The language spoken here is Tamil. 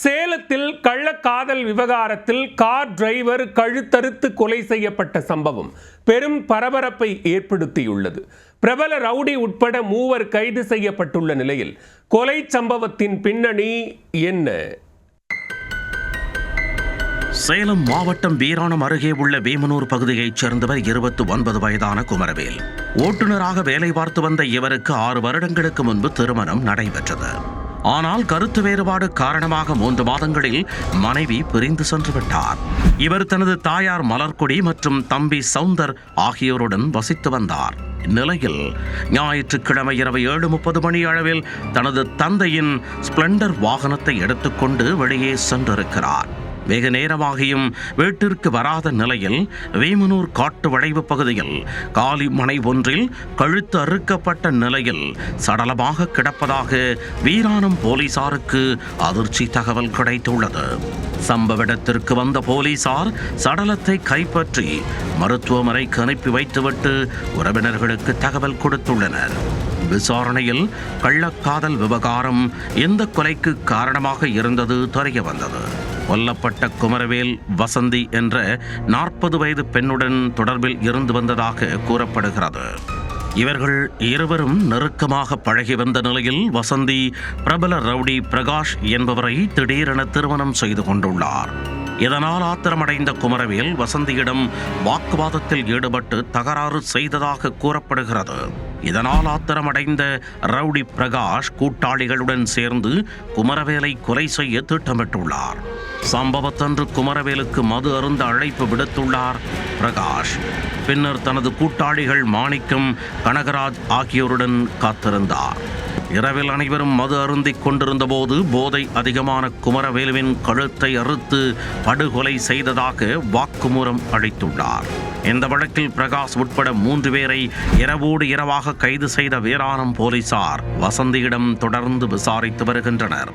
சேலத்தில் கள்ளக்காதல் விவகாரத்தில் கார் டிரைவர் கழுத்தறுத்து கொலை செய்யப்பட்ட சம்பவம் பெரும் பரபரப்பை ஏற்படுத்தியுள்ளது. பிரபல ரவுடி உட்பட 3 கைது செய்யப்பட்டுள்ள நிலையில் கொலை சம்பவத்தின் பின்னணி என்ன? சேலம் மாவட்டம் வீராணம் அருகே உள்ள வேமனூர் பகுதியைச் சேர்ந்தவர் 29 வயதான குமரவேல். ஓட்டுநராக வேலை பார்த்து வந்த இவருக்கு 6 வருடங்களுக்கு முன்பு திருமணம் நடைபெற்றது. ஆனால் கருத்து வேறுபாடு காரணமாக 3 மாதங்களில் மனைவி பிரிந்து சென்று விட்டார். இவர் தனது தாயார் மலர்கொடி மற்றும் தம்பி சவுந்தர் ஆகியோருடன் வசித்து வந்தார். இந்நிலையில் ஞாயிற்றுக்கிழமை இரவு 7:30 மணி அளவில் தனது தந்தையின் ஸ்பிளெண்டர் வாகனத்தை எடுத்துக்கொண்டு வெளியே சென்றிருக்கிறார். வெகு நேரமாகியும் வீட்டிற்கு வராத நிலையில் வேமனூர் காட்டு வளைவு பகுதியில் காலி மனை ஒன்றில் கழுத்து அறுக்கப்பட்ட நிலையில் சடலமாக கிடப்பதாக வீராணம் போலீசாருக்கு அதிர்ச்சி தகவல் கிடைத்துள்ளது. சம்பவ இடத்திற்கு வந்த போலீசார் சடலத்தை கைப்பற்றி மருத்துவமனைக்கு அனுப்பி வைத்துவிட்டு உறவினர்களுக்கு தகவல் கொடுத்துள்ளனர். விசாரணையில் கள்ளக்காதல் விவகாரம் எந்த கொலைக்கு காரணமாக இருந்தது தெரிய வந்தது. கொல்லப்பட்ட குமரவேல் வசந்தி என்ற 40 வயது பெண்ணுடன் தொடர்பில் இருந்து வந்ததாக கூறப்படுகிறது. இவர்கள் இருவரும் நெருக்கமாக பழகி வந்த நிலையில் வசந்தி பிரபல ரவுடி பிரகாஷ் என்பவரை திடீரென திருமணம் செய்து கொண்டுள்ளார். இதனால் ஆத்திரமடைந்த குமரவேல் வசந்தியிடம் வாக்குவாதத்தில் ஈடுபட்டு தகராறு செய்ததாக கூறப்படுகிறது. இதனால் ஆத்திரமடைந்த ரவுடி பிரகாஷ் கூட்டாளிகளுடன் சேர்ந்து குமரவேலை கொலை செய்ய திட்டமிட்டுள்ளார். சம்பவத்தன்று குமரவேலுக்கு மது அருந்த அழைப்பு விடுத்துள்ளார் பிரகாஷ். பின்னர் தனது கூட்டாளிகள் மாணிக்கம், கனகராஜ் ஆகியோருடன் காத்திருந்தார். இரவில் அனைவரும் மது அருந்திக் கொண்டிருந்த போது போதை அதிகமான குமரவேலுவின் கழுத்தை அறுத்து படுகொலை செய்ததாக வாக்குமூலம் அளித்துள்ளார். இந்த வழக்கில் பிரகாஷ் உட்பட 3 பேரை இரவோடு இரவாக கைது செய்த வீராணம் போலீசார் வசந்தியிடம் தொடர்ந்து விசாரித்து வருகின்றனர்.